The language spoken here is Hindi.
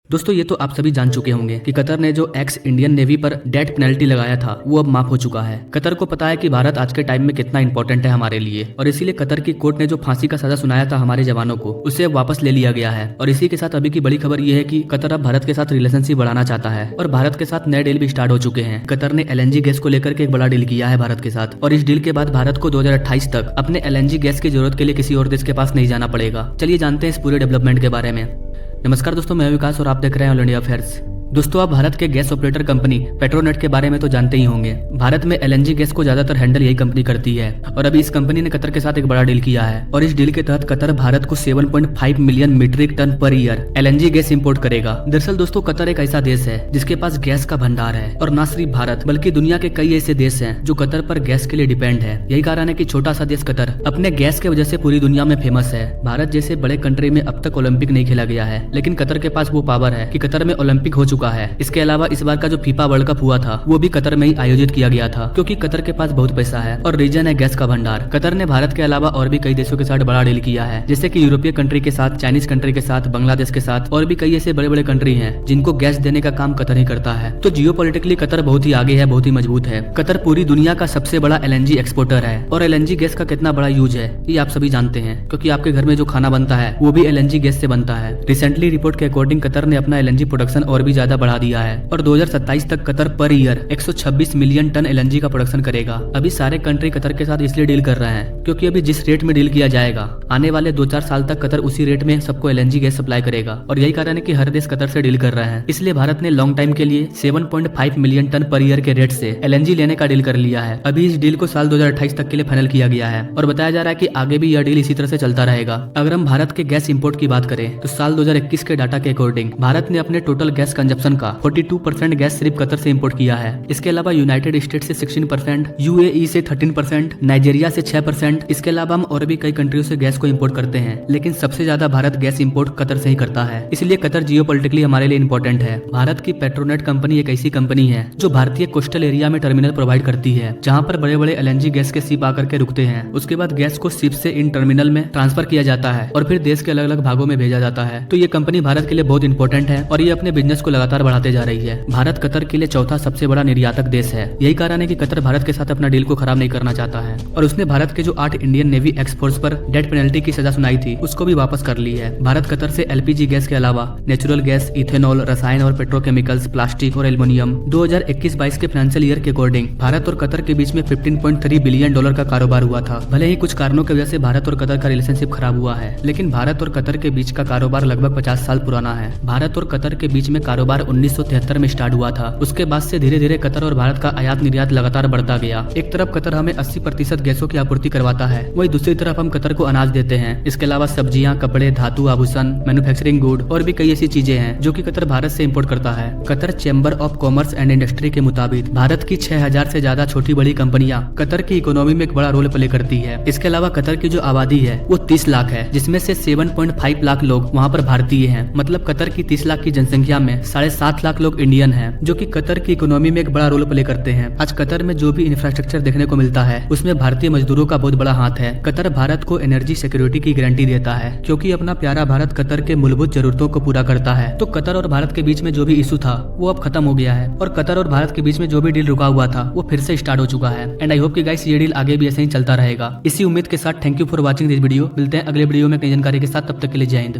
दोस्तों ये तो आप सभी जान चुके होंगे कि कतर ने जो एक्स इंडियन नेवी पर डेथ पेनल्टी लगाया था वो अब माफ हो चुका है। कतर को पता है कि भारत आज के टाइम में कितना इंपॉर्टेंट है हमारे लिए, और इसीलिए कतर की कोर्ट ने जो फांसी का सजा सुनाया था हमारे जवानों को, उसे अब वापस ले लिया गया है। और इसी के साथ अभी की बड़ी खबर ये है कि कतर अब भारत के साथ रिलेशनशिप बढ़ाना चाहता है और भारत के साथ नए डील भी स्टार्ट हो चुके हैं। कतर ने LNG गैस को लेकर के एक बड़ा डील किया है भारत के साथ, और इस डील के बाद भारत को 2028 तक अपने LNG गैस की जरूरत के लिए किसी और देश के पास नहीं जाना पड़ेगा। चलिए जानते हैं इस पूरे डेवलपमेंट के बारे में। नमस्कार दोस्तों, मैं विकास और आप देख रहे हैं ऑल इंडिया अफेयर्स। दोस्तों आप भारत के गैस ऑपरेटर कंपनी पेट्रोनेट के बारे में तो जानते ही होंगे। भारत में LNG गैस को ज्यादातर हैंडल यही कंपनी करती है, और अभी इस कंपनी ने कतर के साथ एक बड़ा डील किया है, और इस डील के तहत कतर भारत को 7.5 million metric ton per year LNG gas import करेगा। दरअसल दोस्तों कतर एक ऐसा देश है जिसके पास गैस का भंडार है, और न सिर्फ भारत बल्कि दुनिया के कई ऐसे देश हैं जो कतर पर गैस के लिए डिपेंड है। यही कारण है कि छोटा सा देश कतर अपने गैस की वजह से पूरी दुनिया में फेमस है। भारत जैसे बड़े कंट्री में अब तक ओलंपिक नहीं खेला गया है, लेकिन कतर के पास वो पावर है कि कतर में ओलंपिक हो चुका है। इसके अलावा इस बार का जो फीफा वर्ल्ड कप हुआ था वो भी कतर में ही आयोजित किया गया था, क्योंकि कतर के पास बहुत पैसा है और रीजन है गैस का भंडार। कतर ने भारत के अलावा और भी कई देशों के साथ बड़ा डील किया है, जैसे कि यूरोपीय कंट्री के साथ, चाइनीज कंट्री के साथ, बांग्लादेश के साथ, और भी कई ऐसे बड़े बड़े कंट्री हैं जिनको गैस देने का काम कतर ही करता है। तो जियोपॉलिटिकली कतर बहुत ही आगे है, बहुत ही मजबूत है। कतर पूरी दुनिया का सबसे बड़ा LNG एक्सपोर्टर है, और LNG गैस का कितना बड़ा यूज है ये आप सभी जानते हैं, क्योंकि आपके घर में जो खाना बनता है वो भी LNG गैस से बनता है। रिसेंटली रिपोर्ट के अकॉर्डिंग कतर ने अपना LNG प्रोडक्शन और भी ज्यादा बढ़ा दिया है, और 2027 तक Qatar per year 126 million ton LNG का प्रोडक्शन करेगा। अभी सारे कंट्री कतर के साथ इसलिए डील कर रहे हैं क्योंकि अभी जिस रेट में डील किया जाएगा आने वाले 2-4 साल तक कतर उसी रेट में सबको LNG गैस सप्लाई करेगा, और यही कारण है कि हर देश कतर से डील कर रहे हैं। इसलिए भारत ने लॉन्ग टाइम के लिए 7.5 मिलियन टन पर ईयर के रेट से LNG लेने का डील कर लिया है। अभी इस डील को साल 2028 तक के लिए फाइनल किया गया है, और बताया जा रहा है कि आगे भी यह डील इसी तरह से चलता रहेगा। अगर हम भारत के गैस इंपोर्ट की बात करें तो साल 2021 के डाटा के अकॉर्डिंग भारत ने अपने टोटल गैस कंजप्शन का 42% गैस सिर्फ कतर से इंपोर्ट किया है। इसके अलावा यूनाइटेड स्टेट से 16%, UAE से 13%, नाइजीरिया से 6%। इसके अलावा हम और भी कई कंट्रियों से गैस को इंपोर्ट करते हैं, लेकिन सबसे ज्यादा भारत गैस इंपोर्ट कतर से ही करता है। इसलिए कतर जियोपॉलिटिकली हमारे लिए इंपॉर्टेंट है। भारत की पेट्रोनेट कंपनी एक ऐसी कंपनी है जो भारतीय कोस्टल एरिया में टर्मिनल प्रोवाइड करती है, जहाँ पर बड़े बड़े LNG गैस के शिप आकर के रुकते हैं। उसके बाद गैस को शिप से इन टर्मिनल में ट्रांसफर किया जाता है और फिर देश के अलग अलग भागों में भेजा जाता है। तो ये कंपनी भारत के लिए बहुत इंपॉर्टेंट है, और ये अपने बिजनेस को लगातार बढ़ाते जा रही है। भारत कतर के लिए चौथा सबसे बड़ा निर्यातक देश है। यही कारण है कि कतर भारत के साथ अपना डील को खराब नहीं करना चाहता है, और उसने भारत के जो 8 इंडियन नेवी एक्सपोर्ट्स पर डेथ पेनल्टी की सजा सुनाई थी उसको भी वापस कर ली है। भारत कतर से LPG गैस के अलावा नेचुरल गैस, इथेनॉल, रसायन और पेट्रोकेमिकल्स, प्लास्टिक और एल्युमिनियम 2021-22 के फाइनेंशियल ईयर के अकॉर्डिंग भारत और कतर के बीच में $15.3 बिलियन का कारोबार हुआ था। भले ही कुछ कारणों की वजह से भारत और कतर का रिलेशनशिप खराब हुआ है, लेकिन भारत और कतर के बीच का कारोबार लगभग 50 साल पुराना है। भारत और कतर के बीच में कारोबार 1973 में स्टार्ट हुआ था। उसके बाद से धीरे धीरे कतर और भारत का आयात निर्यात लगातार बढ़ता गया। एक तरफ कतर हमें 80% गैसों की आपूर्ति करवाता है, वही दूसरी तरफ हम कतर को अनाज देते हैं। इसके अलावा सब्जियां, कपड़े, धातु, आभूषण, मैन्युफैक्चरिंग गुड और भी कई ऐसी चीजें हैं जो कि कतर भारत से इंपोर्ट करता है। Qatar chamber of commerce and industry के मुताबिक भारत की 6000 से ज्यादा छोटी बड़ी कंपनियां कतर की इकोनॉमी में एक बड़ा रोल प्ले करती है। इसके अलावा कतर की जो आबादी है वो 30 लाख है, जिसमें से 7.5 लाख लोग वहाँ पर भारतीय हैं। मतलब कतर की 30 लाख की जनसंख्या में 7.5 लाख लोग इंडियन हैं, जो कि कतर की इकोनॉमी में एक बड़ा रोल प्ले करते हैं। आज कतर में जो भी इंफ्रास्ट्रक्चर देखने को मिलता है उसमें भारतीय मजदूरों का बहुत बड़ा हाथ है। कतर भारत को एनर्जी सिक्योरिटी की गारंटी देता है, क्योंकि अपना प्यारा भारत कतर के मूलभूत जरूरतों को पूरा करता है। तो कतर और भारत के बीच में जो भी इशू था वो अब खत्म हो गया है, और कतर और भारत के बीच में जो भी डील रुका हुआ था वो फिर से स्टार्ट हो चुका है। एंड आई होप कि गाइस ये डील आगे भी ऐसे ही चलता रहेगा। इसी उम्मीद के साथ thank you for watching this video. मिलते हैं अगले वीडियो में नई जानकारी के साथ, तब तक के लिए जय हिंद।